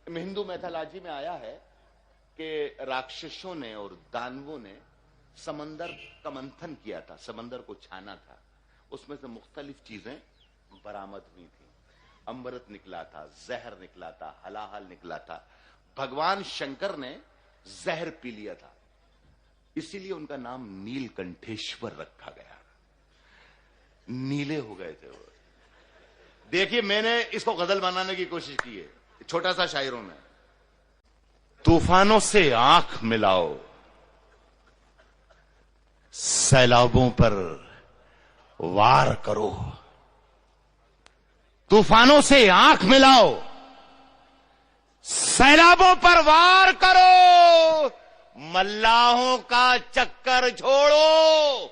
Hindu mythology में आया है कि राक्षसों ने और दानवों ने समंदर का मंथन किया था, समंदर को छाना था, उसमें से मुख्तलिफ चीजें बरामद हुई थी। अमृत निकला था, जहर निकला था, हलाहल निकला था। भगवान शंकर ने जहर पी लिया था, इसीलिए उनका नाम नीलकंठेश्वर रखा गया। नीले हो गए थे वो। देखिए, मैंने इसको गजल बनाने की कोशिश की है, छोटा सा शायरों में। तूफानों से आंख मिलाओ, सैलाबों पर वार करो। तूफानों से आंख मिलाओ, सैलाबों पर वार करो। मल्लाहों का चक्कर छोड़ो,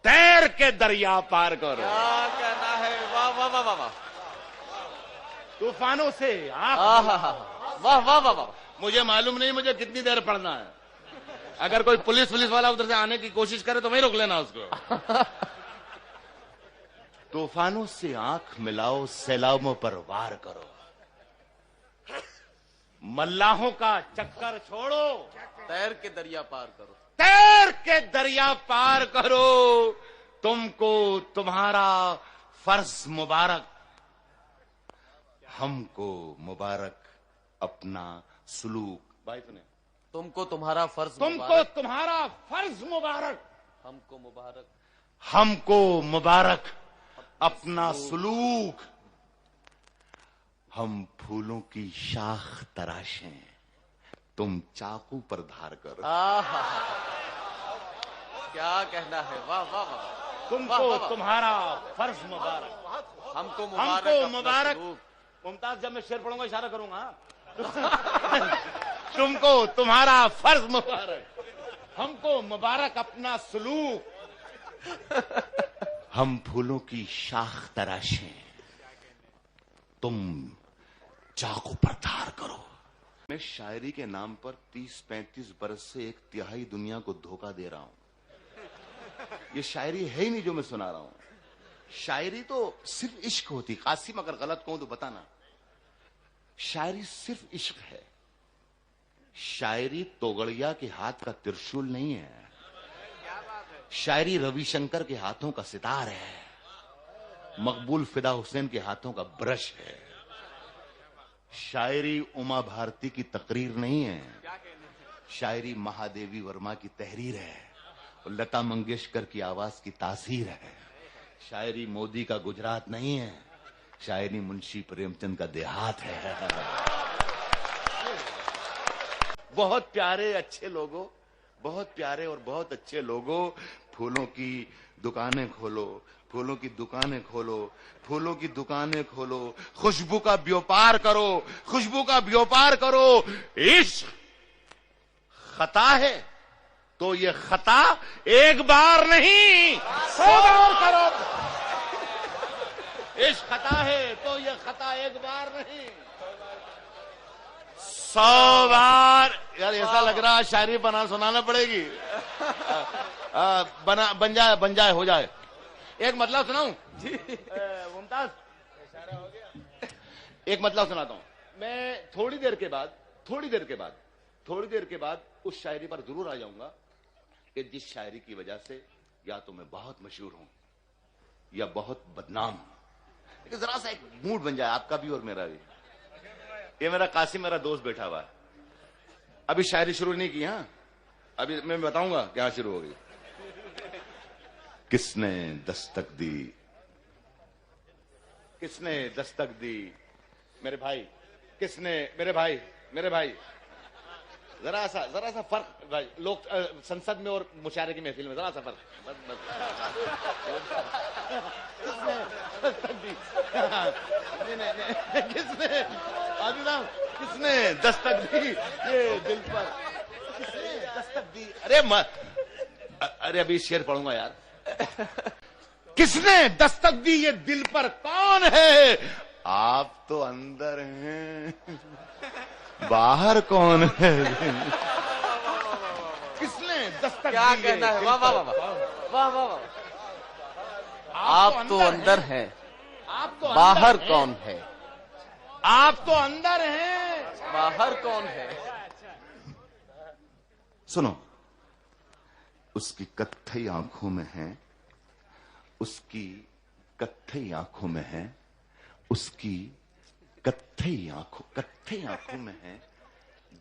तैर के दरिया पार करो। क्या कहना है, वाह वाह वाह वाह वाह। तूफानों से आंख, वाह वाह वाह वाह। मुझे मालूम नहीं मुझे कितनी देर पढ़ना है। अगर कोई पुलिस वाला उधर से आने की कोशिश करे तो वहीं रोक लेना उसको। तूफानों से आंख मिलाओ, सैलाबों पर वार करो। मल्लाहों का चक्कर छोड़ो, तैर के दरिया पार करो। तैर के दरिया पार करो। तुमको तुम्हारा फर्ज मुबारक, हमको मुबारक अपना सुलूक। भाई सुने, तुमको तुम्हारा फर्ज तुमको तुम्हारा फर्ज मुबारक, हमको मुबारक, हमको मुबारक अपना सुलूक। हम फूलों की शाख तराशें, तुम चाकू पर धार करो। क्या कहना है, वाह वाह वाह। तुमको तुम्हारा फर्ज मुबारक, हमको मुबारक। मुमताज, जब मैं शेर पढ़ूंगा इशारा करूंगा। तुमको तुम्हारा फर्ज मुबारक, हमको मुबारक अपना सलूक। हम फूलों की शाख तराशें, तुम चाकू पर धार करो। मैं शायरी के नाम पर 30-35 बरस से 1/3 दुनिया को धोखा दे रहा हूं। ये शायरी है ही नहीं जो मैं सुना रहा हूं। शायरी तो सिर्फ इश्क होती। कासिम, अगर गलत कहूं तो बताना। शायरी सिर्फ इश्क है। शायरी तोगड़िया के हाथ का त्रिशूल नहीं है। शायरी रविशंकर के हाथों का सितार है, मकबूल फिदा हुसैन के हाथों का ब्रश है। शायरी उमा भारती की तकरीर नहीं है, शायरी महादेवी वर्मा की तहरीर है, लता मंगेशकर की आवाज की तासीर है। शायरी मोदी का गुजरात नहीं है, शायरी मुंशी प्रेमचंद का देहात है। बहुत प्यारे अच्छे लोगों, बहुत प्यारे और बहुत अच्छे लोगों, फूलों की दुकानें खोलो, फूलों की दुकानें खोलो, फूलों की दुकानें खोलो। खुशबू का व्यापार करो, खुशबू का व्यापार करो। इश्क खता है तो ये खता एक बार नहीं 100 बार करो। इश्क खता है तो ये खता एक बार नहीं 100 बार। यार ऐसा लग रहा है शायरी बना सुनाना पड़ेगी। बन जाए हो जाए। एक मतलब सुनाऊं मुमताज? एक मतलब सुनाता हूं। मैं थोड़ी देर के बाद उस शायरी पर जरूर आ जाऊंगा कि जिस शायरी की वजह से या तो मैं बहुत मशहूर हूं या बहुत बदनाम हूं। लेकिन जरा सा एक मूड बन जाए आपका भी और मेरा भी। ये मेरा कासिम, मेरा दोस्त बैठा हुआ है। अभी शायरी शुरू नहीं की। हाँ, अभी मैं बताऊंगा क्या शुरू होगी। किसने दस्तक दी, किसने दस्तक दी मेरे भाई, किसने मेरे भाई जरा सा फर्क भाई। लोग संसद में और मुशायरे की महफिल में जरा सा फर्क। किसने दस्तक दी? किसने दस्तक दी ये दिल पर? किसने दस्तक दी? अरे अभी शेर पढ़ूंगा यार। किसने दस्तक दी ये दिल पर, कौन है? आप तो अंदर हैं, बाहर कौन है? किसने दस्तक दी? क्या कहना है, वाह वाह वाह वाह वाह। आप तो अंदर हैं, बाहर कौन है? आप तो अंदर हैं, बाहर कौन है? सुनो, उसकी कत्थई आंखों में है, उसकी कत्थई आंखों में है, उसकी कत्थई आंखों में है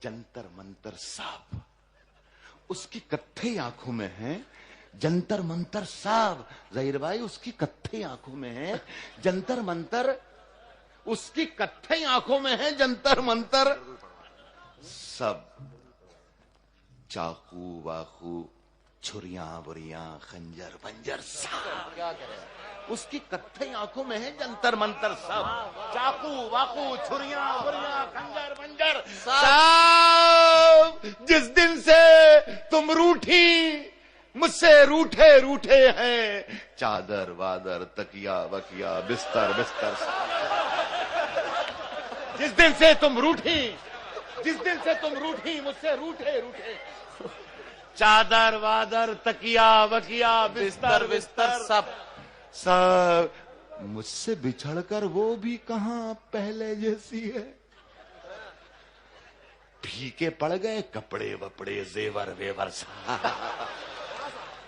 जंतर मंतर साहब। उसकी कत्थई आंखों में है जंतर मंतर साहब। जहीर भाई, उसकी कत्थई आंखों में है जंतर मंतर, उसकी कत्थई आंखों में है जंतर मंतर सब। चाकू वाकू, छुरियां बुरियां, खंजर पंजर सब। क्या करें? उसकी कत्थई आंखों में है जंतर मंतर सब। चाकू वाकू, छुरियां बुरियां, खंजर पंजर सब। जिस दिन से तुम रूठी, मुझसे रूठे रूठे हैं, चादर वादर तकिया वकिया बिस्तर बिस्तर सब। जिस दिन से तुम रूठी, जिस दिन से तुम रूठी, मुझसे रूठे रूठे, चादर वादर तकिया वकिया बिस्तर बिस्तर सब। सब। मुझसे बिछड़कर वो भी कहां पहले जैसी है। फीके पड़ गए कपड़े वपड़े जेवर वेवर सा।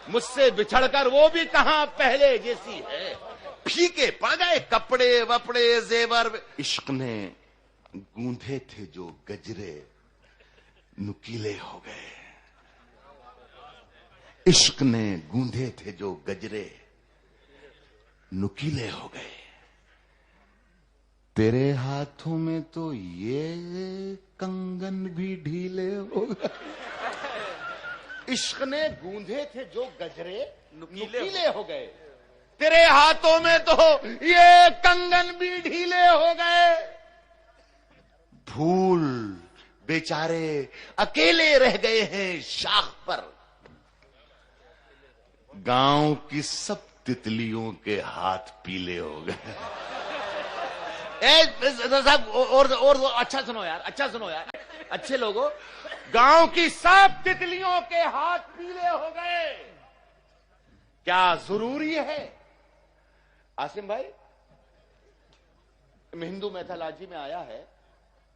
मुझसे बिछड़कर वो भी कहां पहले जैसी है। फीके पड़ गए कपड़े वपड़े जेवर। इश्क ने गूंधे थे जो गजरे नुकीले हो गए। इश्क ने गूंधे थे जो गजरे नुकीले हो गए। तेरे हाथों में तो ये कंगन भी ढीले हो गए। इश्क ने गूंधे थे जो गजरे नुकीले हो गए। तेरे हाथों में तो ये कंगन भी ढीले हो गए। फूल बेचारे अकेले रह गए हैं शाख पर। गांव की सब तितलियों के हाथ पीले हो गए। साहब और अच्छा सुनो यार, अच्छा सुनो यार, अच्छे लोगों। गांव की सब तितलियों के हाथ पीले हो गए। क्या जरूरी है आसिम भाई? हिंदू मैथोलॉजी में आया है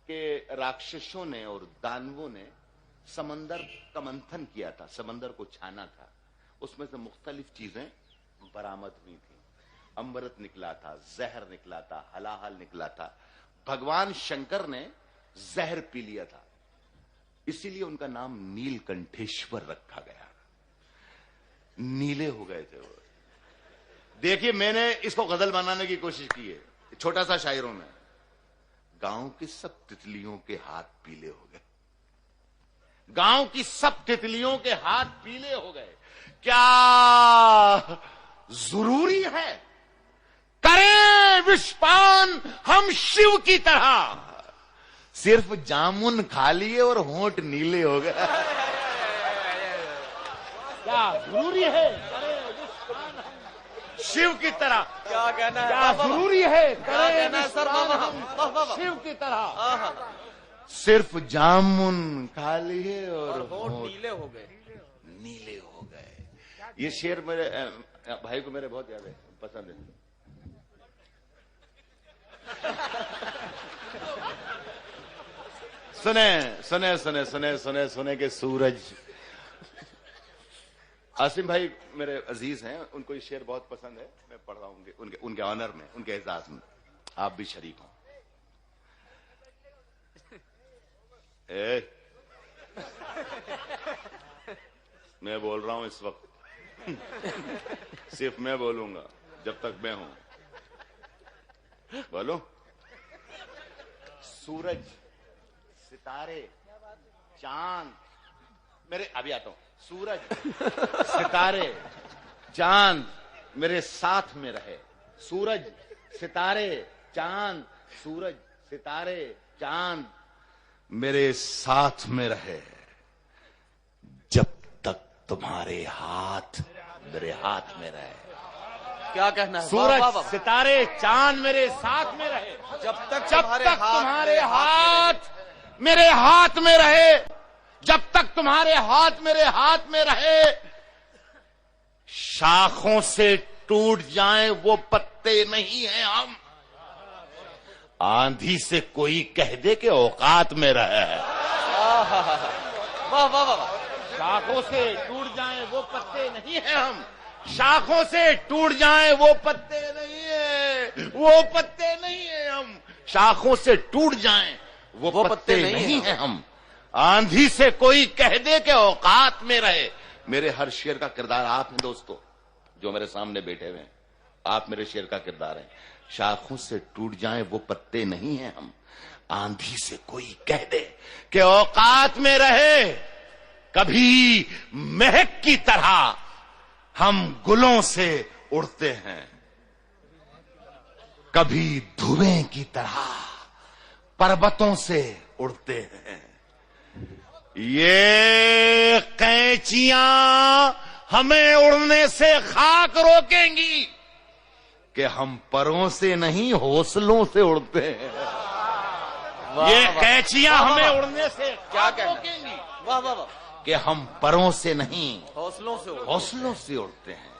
कि राक्षसों ने और दानवों ने समंदर का मंथन किया था, समंदर को छाना था। उसमें से मुख्तलिफ चीजें बरामद हुई थी। अमृत निकला था, जहर निकला था, हलाहल निकला था। भगवान शंकर ने जहर पी लिया था, इसीलिए उनका नाम नीलकंठेश्वर रखा गया। नीले हो गए थे वो। देखिए, मैंने इसको गजल बनाने की कोशिश की है, छोटा सा शायरों में। गांव की सब तितलियों के हाथ पीले हो गए। गांव की सब तितलियों के हाथ पीले हो गए। क्या जरूरी है करें विषपान हम शिव की तरह? सिर्फ जामुन खा लिए और होंठ नीले हो गए। क्या जरूरी है करें विषपान हम शिव की तरह? क्या कहना है? क्या जरूरी है क्या करें कहना है सर? विषपान शिव की तरह? सिर्फ जामुन खा लिए और होंठ नीले हो गए। नीले हो गए। ये शेर मेरे भाई को मेरे बहुत याद है, पसंद है। सुने सुने सुने सुने सुने सुने के सूरज। आसिम भाई मेरे अजीज हैं, उनको ये शेर बहुत पसंद है। मैं पढ़ रहा हूं उनके ऑनर में, उनके एजाज में। आप भी शरीक हो। मैं बोल रहा हूं इस वक्त। सिर्फ मैं बोलूंगा जब तक मैं हूं। बोलो। सूरज, सितारे, चांद मेरे, अभी आता हूं। सूरज, सितारे, चांद मेरे साथ में रहे। सूरज, सितारे, चांद, सूरज, सितारे, चांद मेरे साथ में रहे जब तक तुम्हारे हाथ मेरे हाथ में रहे। क्या कहना है? सूरज, सितारे, चांद मेरे साथ में रहे जब तक तुम्हारे हाथ मेरे हाथ में रहे। जब तक तुम्हारे हाथ मेरे हाथ में रहे। शाखों से टूट जाएं वो पत्ते नहीं हैं हम। आंधी से कोई कह दे कि औकात में रहे। वाह वाह वाह। शाखों से टूट जाएं वो पत्ते नहीं है हम, शाखों से टूट जाएं वो पत्ते नहीं है, वो पत्ते नहीं है हम। शाखों से टूट जाएं वो पत्ते नहीं है हम। आंधी से कोई कह दे कि औकात में रहे। मेरे हर शेर का किरदार आप हैं दोस्तों, जो मेरे सामने बैठे हुए हैं, आप मेरे शेर का किरदार हैं। शाखों से टूट जाएं वो पत्ते नहीं हैं हम। आंधी से कोई कह दे कि औकात में रहे। कभी महक की तरह हम गुलों से उड़ते हैं, कभी धुएं की तरह पर्वतों से उड़ते हैं। ये कैंचियां हमें उड़ने से खाक रोकेंगी कि हम परों से नहीं हौसलों से उड़ते हैं। ये कैंचियां हमें उड़ने से क्या खाक रोकेंगी वाह वाह वाह। कि हम परों से नहीं हौसलों से हौसलों से उड़ते हैं।